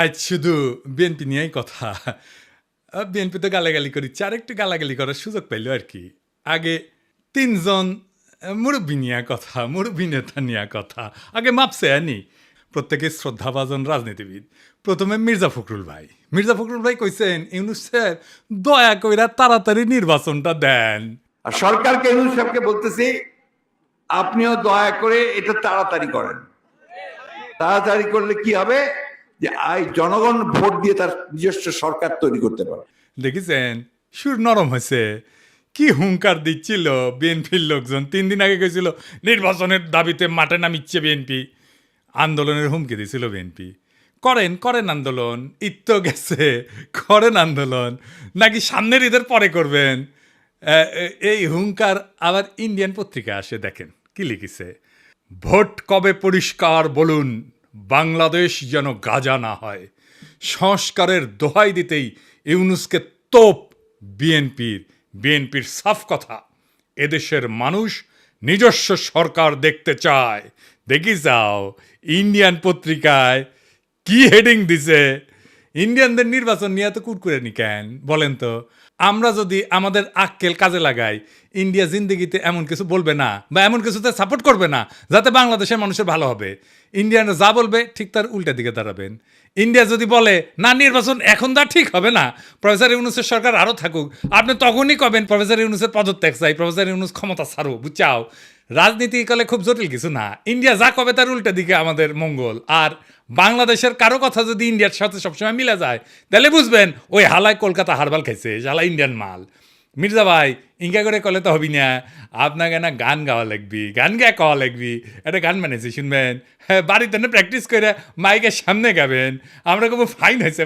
আজ শুধু বিএনপি নিয়েই কথা। বিএনপি তো গালাগালি করিচ্ছে, আরেকটু গালাগালি করার সুযোগ পাইল আর কি। আগে তিনজন মুরব্বী নিয়ে কথা, মুরব্বী নেতা নিয়ে কথা। আগে মাপছে আনি প্রত্যেকে শ্রদ্ধাভাজন রাজনীতিবিদ। প্রথমে মির্জা ফখরুল ভাই। মির্জা ফখরুল ভাই কইছেন ইউনূস সাহেব দয়া কইরা তাড়াতাড়ি নির্বাচনটা দেন। আর সরকারকে ইউনূস সাহেবকে বলতেছি, আপনিও দয়া করে এটা তাড়াতাড়ি করেন। তাড়াতাড়ি করলে কি হবে যে জনগণ ভোট দিয়ে তার নিজস্ব সরকার তৈরি করতে পারে। দেখেছেন সুর নরম হয়েছে। কি হুঙ্কার দিচ্ছিল বিএনপির লোকজন। 3 দিন আগে গেছিল নির্বাচনের দাবিতে মাঠে নামিচ্ছে বিএনপি। আন্দোলনের হুমকি দিয়েছিল বিএনপি। করেন করেন আন্দোলন, ঈদ তো গেছে, করেন আন্দোলন, নাকি সামনের ঈদের পরে করবেন। এই হুঙ্কার আবার ইন্ডিয়ান পত্রিকা আসে, দেখেন কি লিখেছে। ভোট কবে পরিষ্কার বলুন, বাংলাদেশ যেন গাজা না হয়। সংস্কারের দোহাই দিতেই ইউনূসকে তোপ বিএনপির সাফ কথা। এদেশের মানুষ নিজস্ব সরকার দেখতে চায়। দেখি যাও ইন্ডিয়ান পত্রিকায় কি হেডিং দিছে। ইন্ডিয়ানদের নির্বাচন নিয়ে তো কুরকুরে নি কেন বলেন তো। আমরা যদি আমাদের আক্কেল কাজে লাগাই, ইন্ডিয়া জিন্দিগিতে এমন কিছু বলবে না বা এমন কিছুতে সাপোর্ট করবে না যাতে বাংলাদেশের মানুষের ভালো হবে। ইন্ডিয়ানরা যা বলবে ঠিক তার উল্টা দিকে দাঁড়াবেন। ইন্ডিয়া যদি বলে না নির্বাচন এখন তা ঠিক হবে না, প্রফেসর ইউনূসের সরকার আরও থাকুক, আপনি তখনই কবেন প্রফেসর ইউনূসের পদত্যাগ চাই, প্রফেসর ইউনূস ক্ষমতা ছাড়ো, বুঝাও। রাজনীতি কালে খুব জটিল কিছু না। ইন্ডিয়া যা কবে তার উল্টা দিকে আমাদের মঙ্গল। আর বাংলাদেশের কারো কথা যদি ইন্ডিয়ার সাথে সবসময় মিলে যায় তাহলে বুঝবেন ওই হালায় কলকাতা হারবাল খাইছে, হালা ইন্ডিয়ান মাল। মির্জা ভাই ইঙ্কা করে কলে তো হবি না, আপনাকে না গান গাওয়া লাগবি, গান গেয়ে কওয়া লাগবি। একটা গান বানিয়েছি শুনবেন, হ্যাঁ বাড়িতে না প্র্যাকটিস করে মাইকের সামনে গাবেন। আমরা খুব ফাইন হয়েছে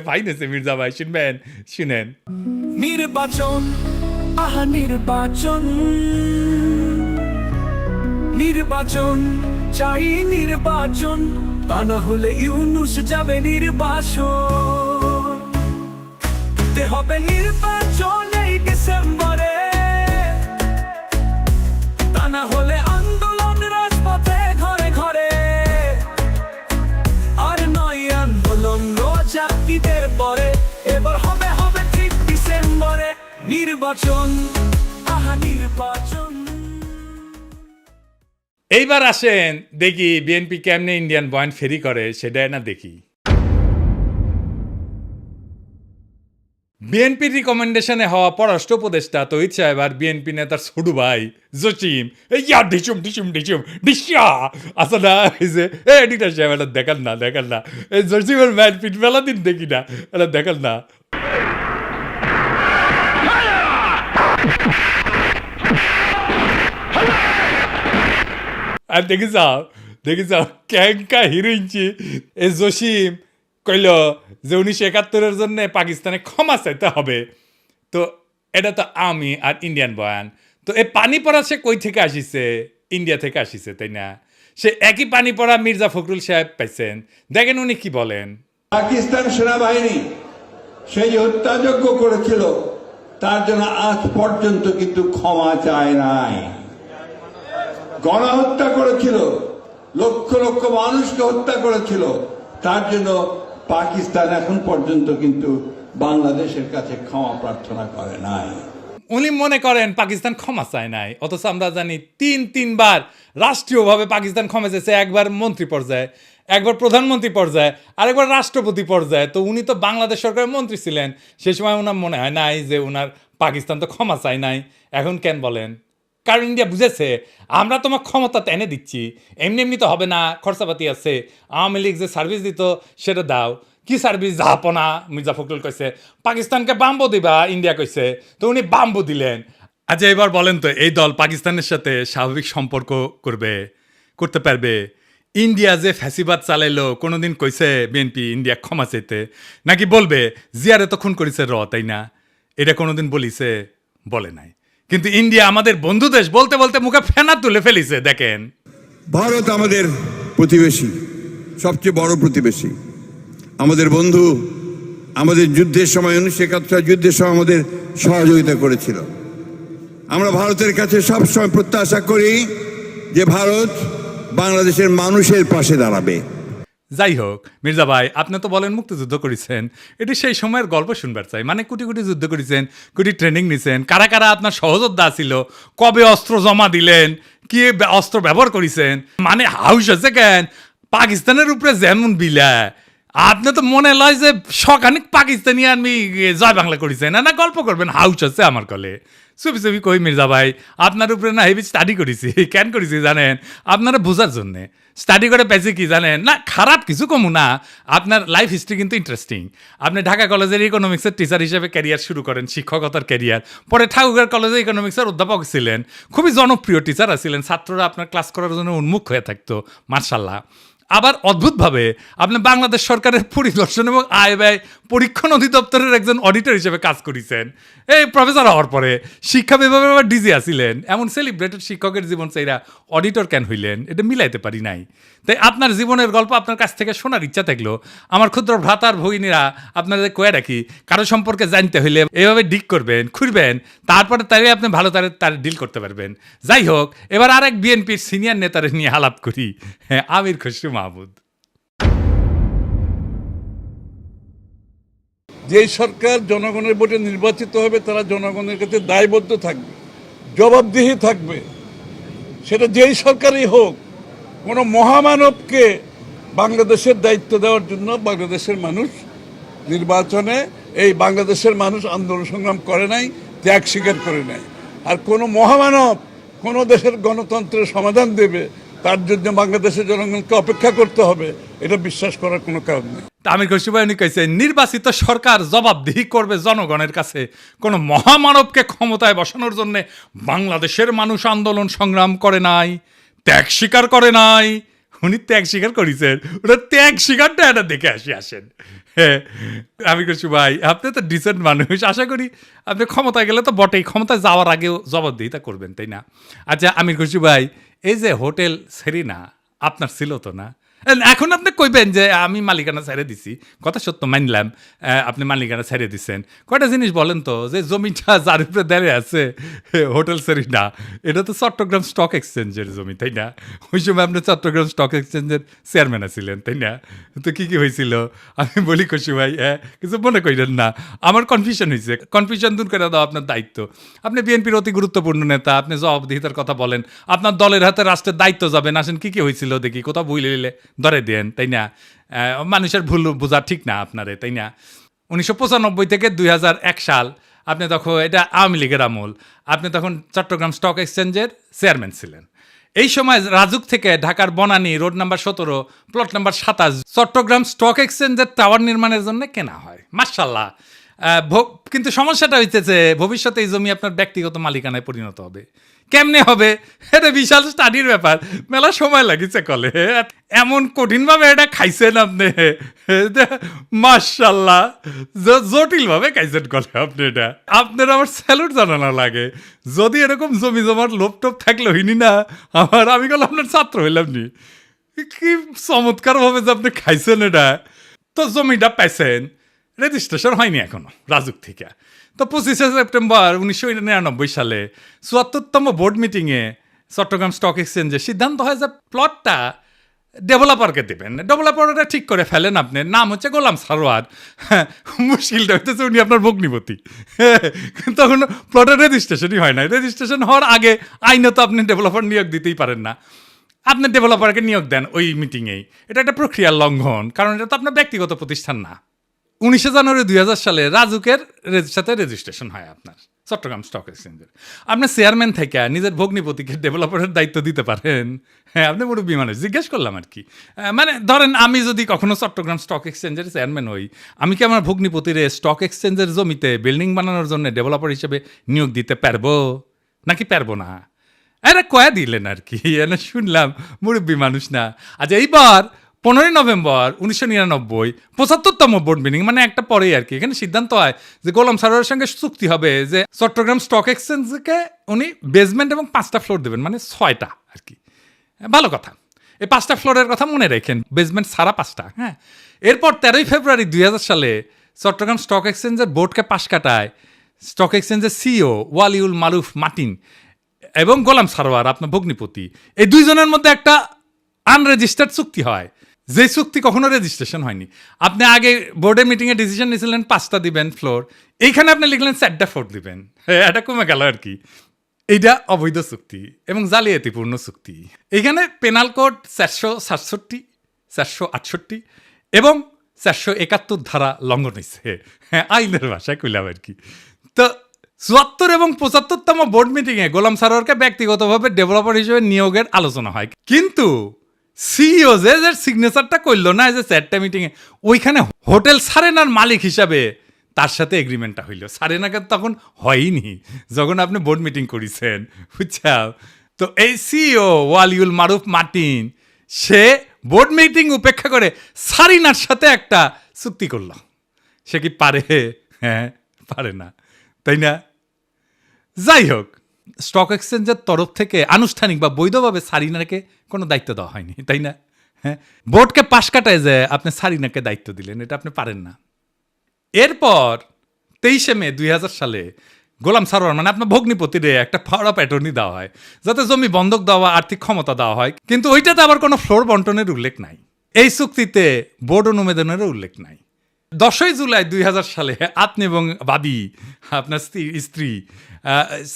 মির্জা ভাই, শুনবেন, শুনেন। নির্বাচন, আহা নির্বাচন, নির্বাচন চাই নির্বাচন, তা না হলে ইউনূস যাবে নির্বাসন। দিতে হবে নির্বাচন এই ডিসেম্বরে, তা না হলে আন্দোলন রাজপথে ঘরে ঘরে। আর নয় আন্দোলন রোজা ঈদের পরে, এবার হবে হবে ঠিক ডিসেম্বরে নির্বাচন, আহা নির্বাচন। এইবার আসেন দেখি বিএনপি কেমনে ইন্ডিয়ান পয়েন্ট ফেরি করে সেটাই না দেখি। বিএনপির রিকমেন্ডেশনে হওয়া পররাষ্ট্র উপদেষ্টা তহিদ সাহেব আর বিএনপি নেতার ছোট ভাই জসিম ইয়া ঢিসুম ঢিসুম ঢিসুম ডিসা আসা না, এই যে এডিটার সাহেব এটা দেখান না এই জসিমের ম্যাচ পিট মেলা দিন দেখি না, এটা দেখান না। আর দেখি যাও ক্যাঙ্কা হিরোইনছি এ জসিম কইল যে 1971-এর জন্য পাকিস্তানে ক্ষমা চাইতে হবে। তো এটা তো আমি আর ইন্ডিয়ান বয়ান। তো এই পানি পড়া সে কই থেকে আসিছে? ইন্ডিয়া থেকে আসিছে, তাই না? সে একই পানি পড়া মির্জা ফখরুল সাহেব পাইছেন, দেখেন উনি কি বলেন। পাকিস্তান সেনাবাহিনী সেই হত্যাযজ্ঞ করেছিল, তার জন্য আজ পর্যন্ত কিন্তু ক্ষমা চায় নাই। গণহত্যা করেছিল, লক্ষ লক্ষ মানুষকে হত্যা করেছিল, তার জন্য পাকিস্তান এখন পর্যন্ত কিন্তু বাংলাদেশের কাছে ক্ষমা প্রার্থনা করে নাই। উনি মনে করেন পাকিস্তান ক্ষমা চায় নাই, অথচ আমরা জানি তিনবার রাষ্ট্রীয়ভাবে পাকিস্তান ক্ষমা চেয়েছে। একবার মন্ত্রী পর্যায়ে, একবার প্রধানমন্ত্রী পর্যায়ে, আরেকবার রাষ্ট্রপতি পর্যায়ে। তো উনি তো বাংলাদেশ সরকারের মন্ত্রী ছিলেন, সে সময় ওনার মনে হয় নাই যে ওনার পাকিস্তান তো ক্ষমা চায় নাই। এখন কেন বলেন? কারণ ইন্ডিয়া বুঝেছে আমরা তোমার ক্ষমতা এনে দিচ্ছি, এমনি তো হবে না, খরচাপাতি আছে। আওয়ামী লীগ যে সার্ভিস দিত সেটা দাও। কি সার্ভিস? জাহাপনা। মির্জা ফখরুল কইছে পাকিস্তানকে বাম্বু দিবা, ইন্ডিয়া কইছে, তো উনি বাম্বু দিলেন। আচ্ছা এবার বলেন তো এই দল পাকিস্তানের সাথে স্বাভাবিক সম্পর্ক করতে পারবে? ইন্ডিয়া যে ফ্যাসিবাদ চালাইলো কোনোদিন কইছে বিএনপি ইন্ডিয়া ক্ষমা চাইতে? নাকি বলবে জিয়ারে তো খুন করেছে তাই না? এটা কোনোদিন বলিছে? বলে নাই। কিন্তু ইন্ডিয়া আমাদের বন্ধু দেশ বলতে বলতে মুখে ফেনা তুলে ফেলিছে। দেখেন ভারত আমাদের প্রতিবেশী, সবচেয়ে বড় প্রতিবেশী, আমাদের বন্ধু। আমাদের যুদ্ধের সময় 1971 যুদ্ধের সময় আমাদের সহযোগিতা করেছিল। আমরা ভারতের কাছে সবসময় প্রত্যাশা করি যে ভারত বাংলাদেশের মানুষের পাশে দাঁড়াবে। যাই হোক মির্জা ভাই, আপনি তো বলেন মুক্তিযুদ্ধ করেছেন, এটি সেই সময়ের গল্প শুনবার চাই। মানে কোটি কোটি যুদ্ধ করেছেন, কোটি ট্রেনিং নিছেন, কারা কারা আপনার সহযোদ্ধা ছিল, কবে অস্ত্র জমা দিলেন, কি অস্ত্র ব্যবহার করেছেন, মানে হাউস আছে কেন পাকিস্তানের উপরে যেমন বিলা, আপনি তো মনে লয় যে সখানিক পাকিস্তানি আমি জয় বাংলা করেছেন, না গল্প করবেন হাউস আছে আমার কলে। চুপি চুপি কই মির্জা ভাই, আপনার উপরে না হেভি স্টাডি করেছি। কেন করেছি জানেন? আপনারা বোঝার জন্যে স্টাডি করে পেয়েছি কি জানেন, না খারাপ কিছু কমু না, আপনার লাইফ হিস্ট্রি কিন্তু ইন্টারেস্টিং। আপনি ঢাকা কলেজের ইকোনমিক্সের টিচার হিসেবে ক্যারিয়ার শুরু করেন, শিক্ষকতার ক্যারিয়ার, পরে ঠাকুরগাঁও কলেজে ইকোনমিক্সের অধ্যাপক ছিলেন, খুবই জনপ্রিয় টিচার ছিলেন, ছাত্ররা আপনার ক্লাস করার জন্য উন্মুখ হয়ে থাকতো, মার্শাল্লাহ। আবার অদ্ভুতভাবে আপনি বাংলাদেশ সরকারের পরিদর্শন এবং আয় ব্যয় পরীক্ষণ অধিদপ্তরের একজন অডিটর হিসেবে কাজ করেছেন এই প্রফেসর হওয়ার পরে। শিক্ষা বিভাগে আবার ডিজি আসিলেন। এমন সেলিব্রেটেড শিক্ষকের জীবন চাইরা অডিটর কেন হইলেন, এটা মিলাইতে পারি নাই। তাই আপনার জীবনের গল্প আপনার কাছ থেকে শোনার ইচ্ছা থাকলো, আমার ক্ষুদ্র ভ্রাতার ভগিনীরা আপনাদের কয়ে রাখি, কারো সম্পর্কে জানতে হইলে এভাবে ডিক করবেন, খুঁড়বেন, তারপরে তাই আপনি ভালো তার ডিল করতে পারবেন। যাই হোক, এবার আরেক বিএনপির সিনিয়র নেতারে নিয়ে আলাপ করি, হ্যাঁ, আমির খসরু মাহমুদ। যেই সরকার জনগণের ভোটে নির্বাচিত হবে তারা জনগণের কাছে দায়বদ্ধ থাকবে, জবাবদিহি থাকবে, সেটা যেই সরকারই হোক। কোনো মহামানবকে বাংলাদেশের দায়িত্ব দেওয়ার জন্য বাংলাদেশের মানুষ নির্বাচনে, এই বাংলাদেশের মানুষ আন্দোলন সংগ্রাম করে নাই, ত্যাগ স্বীকার করে নাই। আর কোনো মহামানব কোনো দেশের গণতন্ত্রের সমাধান দেবে, তার জন্য বাংলাদেশের জনগণকে অপেক্ষা করতে হবে, এটা বিশ্বাস করার কোনো কারণ নেই। আমির খসরু ভাই উনি কইছেন, নির্বাচিত সরকার জবাবদিহি করবে জনগণের কাছে, কোনো মহামানবকে ক্ষমতায় বসানোর জন্য বাংলাদেশের মানুষ আন্দোলন সংগ্রাম করে নাই, ত্যাগ স্বীকার করে নাই। উনি ত্যাগ স্বীকার করেছেন, ওটা ত্যাগ স্বীকারটা এটা দেখে আসেন। হ্যাঁ, আমির খসরু ভাই, আপনি তো ডিসেন্ট মানুষ, আশা করি আপনি ক্ষমতায় গেলে তো বটেই, ক্ষমতায় যাওয়ার আগেও জবাবদিহিতা করবেন, তাই না? আচ্ছা আমির খসরু ভাই, এই যে হোটেল সেরিনা আপনার ছিল তো না? এখন আপনি কইবেন যে আমি মালিকানা ছেড়ে দিছি, কথা সত্য মানলাম, আপনি মালিকানা ছেড়ে দিচ্ছেন। কয়টা জিনিস বলেন তো, যে জমিটা যার উপরে দাঁড়িয়ে আছে হোটেল সেরিনা, এটা তো চট্টগ্রাম স্টক এক্সচেঞ্জের জমি, তাই না? ওই সময় আপনি চট্টগ্রাম স্টক এক্সচেঞ্জের চেয়ারম্যান ছিলেন, তাই না? তো কি কি হয়েছিল আমি বলি খুশি ভাই, কিছু মনে করেন না, আমার কনফিউশন হয়েছে, কনফিউশন দূর করে দাও আপনার দায়িত্ব। আপনি বিএনপির অতি গুরুত্বপূর্ণ নেতা, আপনি জবাবদিহিতার কথা বলেন, আপনার দলের হাতে রাষ্ট্রের দায়িত্ব যাবেন, আসেন কি কি হয়েছিল দেখি, কোথাও ভুল হইলে ধরে দেন, তাই না? মানুষের ভুল বোঝা ঠিক না আপনারে, তাই না? 1995 থেকে 2001 সাল আপনি তখন, এটা আওয়ামী লীগের আমল, আপনি তখন চট্টগ্রাম স্টক এক্সচেঞ্জের চেয়ারম্যান ছিলেন। এই সময় রাজুক থেকে ঢাকার Banani road number 17 plot number 27 Chittagong stock এক্সচেঞ্জের টাওয়ার নির্মাণের জন্য কেনা হয়, মাশাআল্লাহ। কিন্তু সমস্যাটা হইতেছে, ভবিষ্যতে এই জমি আপনার ব্যক্তিগত মালিকানায় পরিণত হবে। কেমনে হবে, এটা বিশাল স্টাডির ব্যাপার, মেলা সময় লাগিছে কলে, এমন কঠিনভাবে এটা খাইছেন আপনি, মাশাআল্লাহ, জটিলভাবে খাইছেন কলে আপনি। এটা আপনার আমার স্যালুট জানানো লাগে। যদি এরকম জমি জমার লোভ টোপ থাকলে হইনি না আমি কল আপনার ছাত্র হইলাম নি। কি চমৎকারভাবে যে আপনি খাইছেন এটা। তো জমিটা পাইছেন, রেজিস্ট্রেশন হয়নি এখনো রাজুক থেকে। তো 25শে সেপ্টেম্বর 1999 সালে 74তম বোর্ড মিটিংয়ে চট্টগ্রাম স্টক এক্সচেঞ্জে সিদ্ধান্ত হয় যে প্লটটা ডেভেলপারকে দেবেন। ডেভেলপারটা ঠিক করে ফেলেন, আপনার নাম হচ্ছে গোলাম সারোয়ার। মুশকিলটা হইতেছে উনি আপনার ভগ্নিপতি। তখন প্লটের রেজিস্ট্রেশনই হয় না। রেজিস্ট্রেশন হওয়ার আগে আইনত আপনি ডেভেলপার নিয়োগ দিতেই পারেন না। আপনি ডেভেলপারকে নিয়োগ দেন ওই মিটিংয়েই, এটা একটা প্রক্রিয়ার লঙ্ঘন, কারণ এটা তো আপনার ব্যক্তিগত প্রতিষ্ঠান না। 19 জানুয়ারি 2000 সালে রাজুকের সাথে রেজিস্ট্রেশন হয় আপনার চট্টগ্রাম স্টক এক্সচেঞ্জের। আপনি চেয়ারম্যান থেকে নিজের ভগ্নিপতিকে ডেভেলপারের দায়িত্ব দিতে পারেন? হ্যাঁ, আপনি মুরব্বী মানুষ, জিজ্ঞেস করলাম আর কি। মানে ধরেন আমি যদি কখনো চট্টগ্রাম স্টক এক্সচেঞ্জের চেয়ারম্যান হই, আমি কি আমার ভগ্নিপতিরে স্টক এক্সচেঞ্জের জমিতে বিল্ডিং বানানোর জন্য ডেভেলপার হিসেবে নিয়োগ দিতে পারবো নাকি পারবো না? এটা কয়া দিলেন আর কি, এনে শুনলাম মুরব্বী মানুষ না। আচ্ছা, এইবার 15 নভেম্বর 1999 75তম বোর্ড মিটিং, মানে একটা পরেই আর কি, এখানে সিদ্ধান্ত হয় যে গোলাম সারোয়ারের সঙ্গে চুক্তি হবে যে চট্টগ্রাম স্টক এক্সচেঞ্জকে উনি বেসমেন্ট এবং 5টা ফ্লোর দেবেন, মানে 6টা আর কি। ভালো কথা, এই 5টা ফ্লোরের কথা মনে রাখেন, বেসমেন্ট সারা 5টা। হ্যাঁ, এরপর 13 ফেব্রুয়ারি 2000 সালে চট্টগ্রাম স্টক এক্সচেঞ্জের বোর্ডকে পাশ কাটায় স্টক এক্সচেঞ্জের সিইও ওয়ালিউল মারুফ মার্টিন এবং গোলাম সারোয়ার আপনার ভগ্নিপতি, এই দুইজনের মধ্যে একটা আনরেজিস্টার্ড চুক্তি হয় যে চুক্তি কখনো রেজিস্ট্রেশন হয়নি। আপনি আগে বোর্ডের মিটিংয়ে ডিসিশন নিয়েছিলেন 5টা দিবেন ফ্লোর, এইখানে আপনি লিখলেন 4টা ফ্লোর দিবেন, এটা কমে গেল আর কি। এইটা অবৈধ চুক্তি এবং জালিয়াতিপূর্ণ চুক্তি। এইখানে পেনাল কোড 467, 468 এবং 471 ধারা লঙ্ঘন হয়েছে, হ্যাঁ আইনের ভাষায় কইলাম আর কি। তো 74 এবং 75তম বোর্ড মিটিংয়ে গোলাম সারোয়ারকে ব্যক্তিগতভাবে ডেভেলপার হিসেবে নিয়োগের আলোচনা হয়, কিন্তু সিইও যে সিগনেচারটা করলো না যে 4টা মিটিংয়ে, ওইখানে হোটেল সারেনার মালিক হিসাবে তার সাথে এগ্রিমেন্টটা হইল। সারেনাকে তখন হয়নি যখন আপনি বোর্ড মিটিং করেছেন, বুঝছা? তো এই সিইও ওয়ালিউল মারুফ মার্টিন সে বোর্ড মিটিং উপেক্ষা করে সারিনার সাথে একটা চুক্তি করলো। সে কি পারে? হ্যাঁ পারে না, তাই না? যাই হোক, স্টক এক্সচেঞ্জের তরফ থেকে আনুষ্ঠানিক বা বৈধভাবে সারিনাকে কোনো দায়িত্ব দেওয়া হয়নি, তাই না? হ্যাঁ, বোর্ডকে পাশ কাটায় যে আপনি সারিনাকে দায়িত্ব দিলেন, এটা আপনি পারেন না। এরপর 23শে মে 2000 সালে গোলাম সারোয়ার মানে আপনার ভগ্নিপতিরে একটা পাওয়ার অফ অ্যাটর্নি দেওয়া হয় যাতে জমি বন্ধক দেওয়া, আর্থিক ক্ষমতা দেওয়া হয়, কিন্তু ওইটাতে আবার কোনো ফ্লোর বন্টনের উল্লেখ নাই। এই চুক্তিতে বোর্ড অনুমোদনেরও উল্লেখ নাই। 10ই জুলাই 2000 সালে আপনি এবং বাবি আপনার স্ত্রী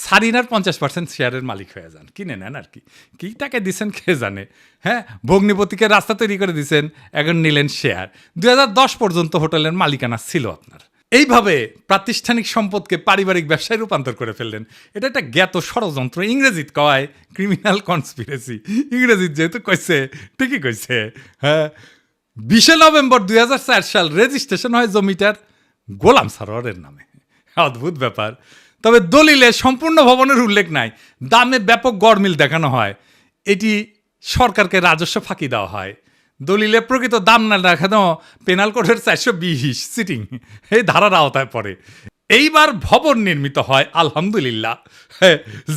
সারিনার 50% শেয়ারের মালিক হয়ে যান, কিনে নেন আর কি। কী টাকা দিচ্ছেন কে জানে। হ্যাঁ, ভগ্নিপতিকে রাস্তা তৈরি করে দিচ্ছেন, এখন নিলেন শেয়ার। 2010 পর্যন্ত হোটেলের মালিকানা ছিল আপনার। এইভাবে প্রাতিষ্ঠানিক সম্পদকে পারিবারিক ব্যবসায় রূপান্তর করে ফেললেন। এটা একটা জ্ঞাত ষড়যন্ত্র, ইংরেজিত কয় ক্রিমিনাল কনস্পিরেসি। ইংরেজিত যেহেতু কইছে ঠিকই কইছে। হ্যাঁ, 20শে নভেম্বর 2004 সাল রেজিস্ট্রেশন হয় জমিটার গোলাম সারোয়ারের নামে। অদ্ভুত ব্যাপার। তবে দলিলে সম্পূর্ণ ভবনের উল্লেখ নাই, দামে ব্যাপক গড়মিল দেখানো হয়, এটি সরকারকে রাজস্ব ফাঁকি দেওয়া হয়। দলিলে প্রকৃত দাম না দেখানো পেনাল কোডের 420 সিটিং এই ধারার আওতায় পড়ে। এইবার ভবন নির্মিত হয় আলহামদুলিল্লাহ।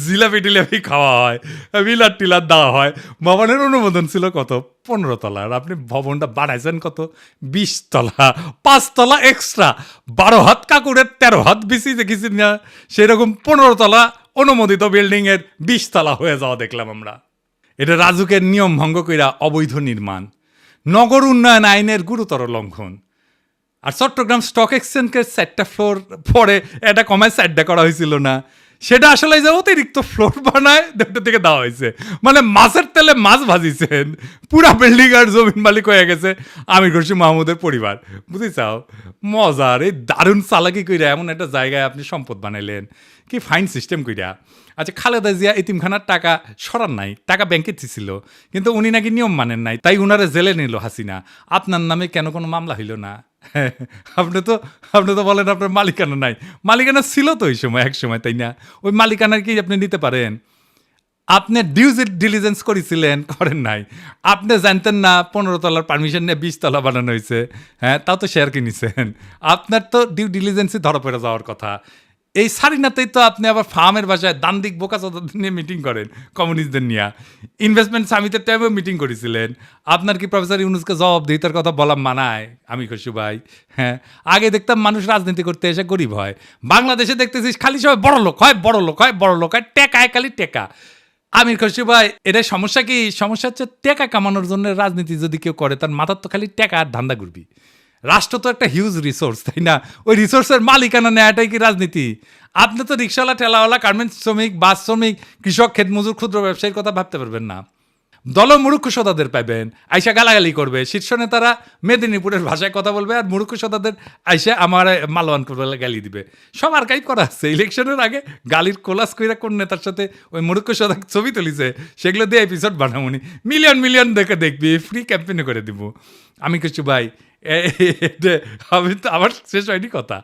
জিলাপি টিলাপি খাওয়া হয়, বিলার টিলার দেওয়া হয়। ভবনের অনুমোদন ছিল কত? 15 তলার। আপনি ভবনটা বাড়াইছেন কত? 20 তলা, 5 তলা এক্সট্রা। 12 হাত কাকুরের 13 হাত বেশি দেখেছি না, সেরকম 15 তলা অনুমোদিত বিল্ডিংয়ের 20 তলা হয়ে যাওয়া দেখলাম আমরা। এটা রাজুকের নিয়ম ভঙ্গ কইরা অবৈধ নির্মাণ, নগর উন্নয়ন আইনের গুরুতর লঙ্ঘন। আর চট্টগ্রাম স্টক এক্সচেঞ্জের 4টা ফ্লোর পরে এটা কমায় 4টা করা হয়েছিল না, সেটা আসলে যে অতিরিক্ত ফ্লোর বানায় দুটো থেকে দেওয়া হয়েছে। মানে মাছের তেলে মাছ ভাজিছেন, পুরা বিল্ডিং আর জমিন মালিক হয়ে গেছে আমির খুরশি মাহমুদের পরিবার। বুঝেছাও? মজার এই দারুণ চালাকি কইরা এমন একটা জায়গায় আপনি সম্পদ বানাইলেন, কি ফাইন সিস্টেম কইরা। আচ্ছা, খালেদা জিয়া এতিমখানার টাকা সরান নাই, টাকা ব্যাংকে ছিল, কিন্তু উনি নাকি নিয়ম মানেন নাই, তাই উনারে জেলে নিল হাসিনা। আপনার নামে কেন কোনো মামলা হইল না? আপনি তো বলেন আপনার মালিকানা নাই। মালিকানা ছিল তো ওই সময়, এক সময়, তাই না? ওই মালিকানার কি আপনি নিতে পারেন? আপনি ডিউ ডিলিজেন্স করেছিলেন? করেন নাই। আপনি জানতেন না 15 তলার পারমিশন নিয়ে 20 তলা বানানো হয়েছে? হ্যাঁ, তাও তো শেয়ার কিনেছেন। আপনার তো ডিউ ডিলিজেন্সই ধরা পড়ে যাওয়ার কথা। এই সারিনাতেই তো আপনি আবার ফার্মের বাসায় দান্দিক বোকা চোদাদের নিয়ে মিটিং করেন, কমিউনিস্টদের নিয়ে। ইনভেস্টমেন্ট সামিটের টাইমেও মিটিং করেছিলেন। আপনার কি প্রফেসর ইউনুসকে জবাবদিহিতার কথা বলা মানায়? আমি খুশি ভাই। হ্যাঁ, আগে দেখতাম মানুষ রাজনীতি করতে এসে গরিব হয়, বাংলাদেশে দেখতেছিস খালি সবাই বড় লোক হয়, বড় লোক হয়, বড় লোক হয়, টেকায় খালি টেকা। আমির খুশি ভাই, এটাই সমস্যা কি? সমস্যা হচ্ছে টেকা কামানোর জন্য রাজনীতি যদি কেউ করে, তার মাথার তো খালি টেকা আর ধান্দা ঘুরবি। রাষ্ট্র তো একটা হিউজ রিসোর্স, তাই না? ওই রিসোর্সের মালিকানা নেওয়াটাই কি রাজনীতি? আপনি তো রিক্সাওয়ালা, ঠেলাওয়ালা, গার্মেন্টস শ্রমিক, বাস শ্রমিক, কৃষক, ক্ষেতমজুর, ক্ষুদ্র ব্যবসায়ীর কথা ভাবতে পারবেন না। দল মুরুক্ষ সদাদের পাবেন, আইসা গালাগালি করবে। শীর্ষ নেতারা মেদিনীপুরের ভাষায় কথা বলবে, আর মুরুক্ষ সদাদের আইসা আমার মালওয়ান করবে, গালি দিবে। সব আর্কাইভ করা আছে। ইলেকশনের আগে গালির কোলাস কইরা কোন নেতার সাথে ওই মুরুক্ষ সদা ছবি তুলিছে, সেগুলো দিয়ে এপিসোড বানাবনি। মিলিয়ন মিলিয়ন দেখে দেখবি, ফ্রি ক্যাম্পেইনে করে দিব। আমি কিছু ভাই, আমি তো আমার শেষ হয়নি কথা।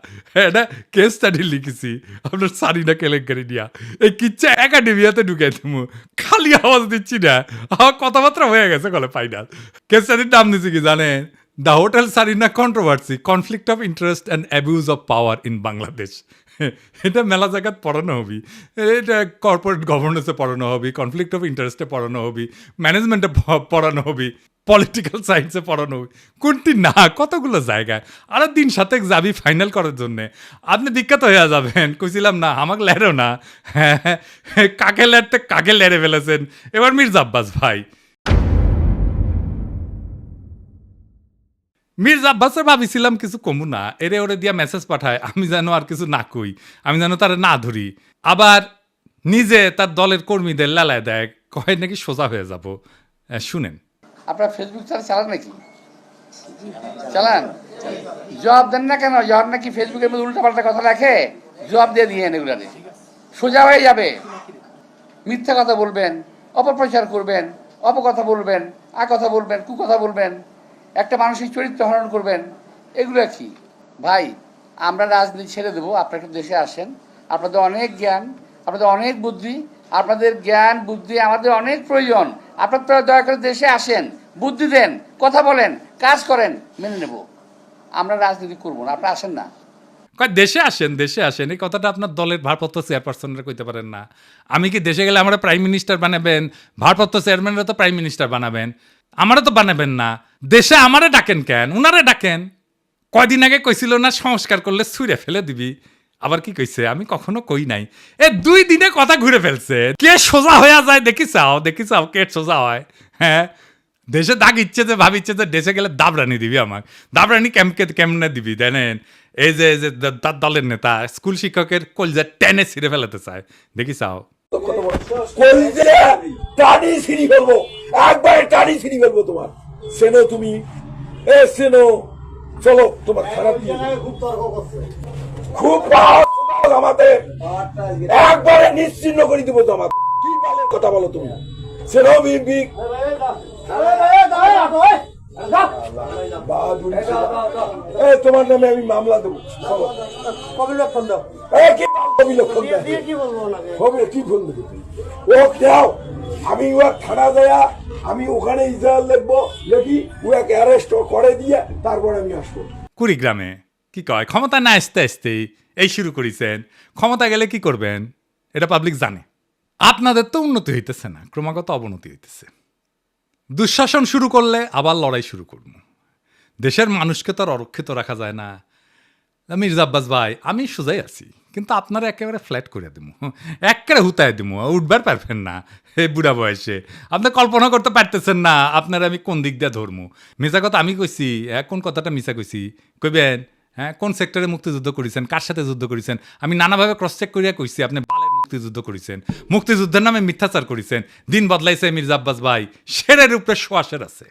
এটা কেস স্টাডি লিখেছি আপনার সারিনা কেলেঙ্কারি নিয়া। এই কিচ্ছা একাডেমিয়াতে ঢুকাই দেবো, খালি আওয়াজ দিচ্ছি না, আমার কথাবার্তা হয়ে গেছে কলে ফাইনাল। কেস স্টাডির নাম দিচ্ছি কি জানেন? The hotel Sarina controversy, conflict of interest and abuse of power in Bangladesh. এটা মেলা জায়গাত পড়ানো হবি, এটা কর্পোরেট গভর্নেন্সে পড়ানো হবি, কনফ্লিক্ট অফ ইন্টারেস্টে পড়ানো হবি, ম্যানেজমেন্টে পড়ানো হবি, পলিটিক্যাল সায়েন্সে পড়ানো হবি। কোনটি না, কতগুলো জায়গায়। আর দিন সাথে যাবি ফাইনাল করার জন্যে, আপনি বিখ্যাত হয়ে যাবেন। কইছিলাম না আমাকে লেরো না। হ্যাঁ, কাকে লেরতে কাকে লেরে ফেলেছেন এবার মির্জা আব্বাস ভাই। মির্জা আব্বাসের ভাবিছিলাম কিছু কমু না, এরে ওরে দিয়া মেসেজ পাঠায়, আমি যেন আর কিছু না কই, আমি যেন তারা না ধরি। আবার নিজে তার দলের কর্মীদের লালায় দেয়, কয় নাকি সোজা হয়ে যাব। শুনেন। আপনার ফেসবুক চালান নাকি? চালান? জবাব দেন না কেন? জবাব নাকি ফেসবুকের মধ্যে উল্টাপাল্টা কথা রাখে, জবাব দিয়ে দিয়ে এগুলা সোজা হয়ে যাবে। মিথ্যা কথা বলবেন, অপপ্রচার করবেন, অপকথা বলবেন, কথা বলবেন, কুকথা বলবেন, একটা মানসিক চরিত্র হরণ করবেন, এগুলো কি ভাই? আমরা রাজনীতি ছেড়ে দেবো, আপনারা একটু দেশে আসেন। আপনাদের অনেক জ্ঞান, আপনাদের অনেক বুদ্ধি, আপনাদের জ্ঞান বুদ্ধি আমাদের অনেক প্রয়োজন। আপনারা দয়া করে দেশে আসেন, বুদ্ধি দেন, কথা বলেন, কাজ করেন, মেনে নেব। আমরা রাজনীতি করবো না, আপনারা আসেন না। দেশে আসেন, দেশে আসেন, এই কথাটা আপনার দলের ভারপ্রাপ্ত চেয়ারপারসনরা কইতে পারেন না? আমি কি দেশে গেলে আমরা প্রাইম মিনিস্টার বানাবেন? ভারপ্রাপ্ত চেয়ারম্যানরা তো প্রাইম মিনিস্টার বানাবেন, আমারও তো বানাবেন না। দেশে আমারে ডাকেন কেন? উনারে ডাকেন। কয়দিন আগে কইছিল না সংস্কার করলে ছুঁড়ে ফেলে দিবি, আবার কি কইছে? আমি কখনো কই নাই। 2 দিনে কথা ঘুরে ফেলছে। কে সোজা হয়ে যায় দেখি চাও কে সোজা হয়? হ্যাঁ, দেশে দাগ ইচ্ছে যে ভাবিচ্ছে যে দেশে গেলে দাবরানি দিবি, আমার দাবরানি কেমনে দিবি জানেন? এই যে তার দলের নেতা স্কুল শিক্ষকের কলজা টেনে ছিঁড়ে ফেলাতে চায়, দেখি চাও। টানি ছিঁড়ি ফেলবো, একবারে টানি ছিঁড়ি ফেলবো তোমার। সেনো তুমি, সেনো চলো, তোমার খারাপ খুব আমাদের একবারে নিশ্চিন্ন করে দিব তোমার। কি কথা বলো তুমি? সেনো বিবি তোমার নামে আমি মামলা দেবো। কি বলবো? ও দাও, আমি ও থানা দেয়া, আমি ওখানে ইজাহার লিখবো, লিখি ওকে অ্যারেস্ট করে দিয়ে তারপরে আমি আসবো। কুড়িগ্রামে কি কয়, ক্ষমতা না আসতে আসতেই এই শুরু করেছেন। ক্ষমতা গেলে কি করবেন এটা পাবলিক জানে। আপনাদের তো উন্নতি হইতেছে না, ক্রমাগত অবনতি হইতেছে। দুঃশাসন শুরু করলে আবার লড়াই শুরু করব। দেশের মানুষকে তো আর অরক্ষিত রাখা যায় না। মির্জা আব্বাস ভাই, আমি সোজাই আছি, কিন্তু আপনারা একেবারে ফ্ল্যাট করে দিব, একেবারে হুতায় দিব, উঠবার পারবেন না। এই বুড়া বয়সে আপনি কল্পনা করতে পারতেছেন না আপনারা আমি কোন দিক দিয়ে ধরবো। মিশা কথা আমি কইছি, কোন কথাটা মিশা কইছি কইবেন? হ্যাঁ, কোন সেক্টরে মুক্তিযুদ্ধ করেছেন, কার সাথে যুদ্ধ করেছেন? আমি নানাভাবে ক্রস চেক করিয়া কইছি আপনি বালের মুক্তিযুদ্ধ করেছেন, মুক্তিযুদ্ধের নামে মিথ্যাচার করেছেন। দিন বদলাইছে মির্জা আব্বাস ভাই, শেরের উপরে শোয়াশের আছে।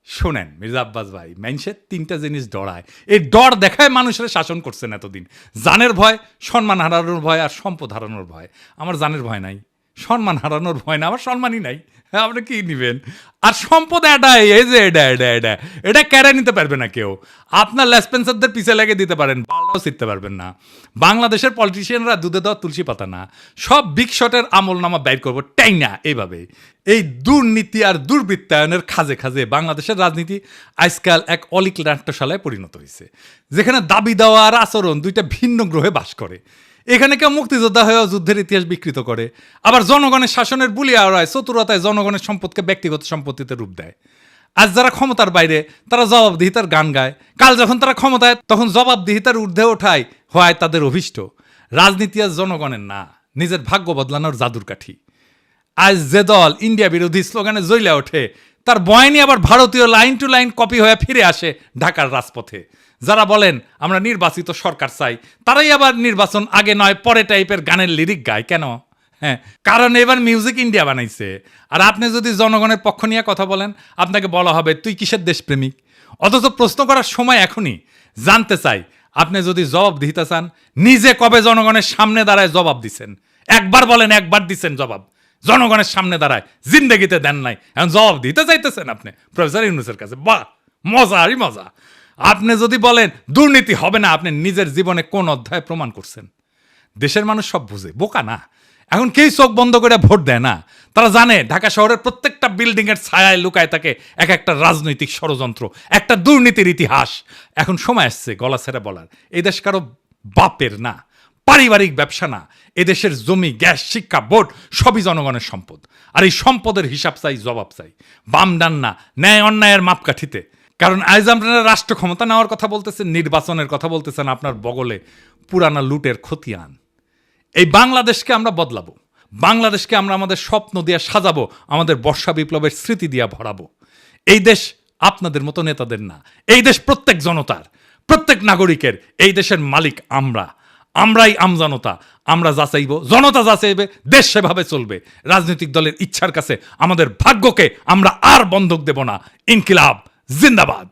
শোনেন মির্জা আব্বাস ভাই, মানুষের 3টা জিনিস ডরায়, এই ডর দেখায় মানুষের শাসন করছেন এতদিন। জানের ভয়, সম্মান হারানোর ভয়, আর সম্পদ হারানোর ভয়। আমার জানের ভয় নাই, সম্মান হারানোর ভয় না, আমার সম্মানই নাই। হ্যাঁ, আপনি কি নিবেন? আর সম্পদ এটাই, এই যে এটা কেড়ে নিতে পারবে না কেউ। আপনার লেসপেন্সারদের পিছে লেগে দিতে পারেন, বালটাও ছিটতে পারবেন না। বাংলাদেশের পলিটিশিয়ানরা দুধে দেওয়া তুলসী পাতা না, সব বিগ শটের আমল নামা বাইর করবো টাই না। এইভাবে এই দুর্নীতি আর দুর্বৃত্তায়নের খাজে খাজে বাংলাদেশের রাজনীতি আজকাল এক অলিক নাট্যশালায় পরিণত হয়েছে, যেখানে দাবি দেওয়া আর আচরণ 2টা ভিন্ন গ্রহে বাস করে। এখানে কেউ মুক্তিযোদ্ধা হয়েও যুদ্ধের ইতিহাস বিকৃত করে, আবার জনগণের শাসনের বুলি আওড়ায় চতুরতায় জনগণের সম্পদকে ব্যক্তিগত সম্পত্তিতে রূপ দেয়। আজ যারা ক্ষমতার বাইরে তারা জবাবদিহিতার গান গায়, কাল যখন তারা ক্ষমতায় তখন জবাবদিহিতার ঊর্ধ্বে ওঠায় হয় তাদের অভিষ্ট। রাজনীতি আজ জনগণের না, নিজের ভাগ্য বদলানোর জাদুর কাঠি। আজ যে দল ইন্ডিয়া বিরোধী স্লোগানে জ্বলে ওঠে, তার বয়ানি আবার ভারতীয় লাইন টু লাইন কপি হয়ে ফিরে আসে ঢাকার রাজপথে। যারা বলেন আমরা নির্বাচিত সরকার চাই, তারাই আবার নির্বাচন আগে নয় পরে টাইপের গানের লিরিক গায়। কেন? হ্যাঁ, কারণ এবার মিউজিক ইন্ডিয়া বানাইছে। আর আপনি যদি জনগণের পক্ষ নিয়ে কথা বলেন, আপনাকে বলা হবে তুই কিসের দেশপ্রেমিক। অথচ প্রশ্ন করার সময় এখনই। জানতে চাই, আপনি যদি জবাব দিতে চান, নিজে কবে জনগণের সামনে দাঁড়ায় জবাব দিছেন? একবার বলেন, একবার দিছেন জবাব? জনগণের সামনে দাঁড়ায় জিন্দেগিতে দেন নাই, এখন জবাব দিতে চাইতেছেন আপনি প্রফেসর ইউনূসের কাছে। বাহ, মজা আরই মজা। আপনি যদি বলেন দুর্নীতি হবে না, আপনি নিজের জীবনে কোন অধ্যায় প্রমাণ করছেন? দেশের মানুষ সব বুঝে, বোকা না। এখন কেউ চোখ বন্ধ করে ভোট দেয় না। তারা জানে ঢাকা শহরের প্রত্যেকটা বিল্ডিং এর ছায়ায় লুকায় থাকে এক একটা রাজনৈতিক ষড়যন্ত্র, একটা দুর্নীতির ইতিহাস। এখন সময় আসছে গলা ছেড়ে বলার, এই দেশ কারো বাপের না, পারিবারিক ব্যবসা না। এদেশের জমি, গ্যাস, শিক্ষা, ভোট সবই জনগণের সম্পদ। আর এই সম্পদের হিসাব চাই, জবাব চাই, বাম ডান না, ন্যায় অন্যায়ের মাপকাঠিতে। কারণ আজ আপনারা রাষ্ট্র ক্ষমতা নেওয়ার কথা বলতেছেন, নির্বাচনের কথা বলতেছেন, আপনার বগলে পুরানা লুটের খতিয়ান। এই বাংলাদেশকে আমরা বদলাবো, বাংলাদেশকে আমরা আমাদের স্বপ্ন দিয়ে সাজাবো, আমাদের বর্ষা বিপ্লবের স্মৃতি দিয়ে ভরাবো। এই দেশ আপনাদের মতো নেতাদের না। এই দেশ প্রত্যেক জনতার, প্রত্যেক নাগরিকের। এই দেশের মালিক আমরাই আমজনতা। আমরা যা চাইব, জনতা যা চাইবে, দেশ সেভাবে চলবে। রাজনৈতিক দলের ইচ্ছার কাছে আমাদের ভাগ্যকে আমরা আর বন্ধক দেব না। ইনকিলাব জিন্দাবাদ।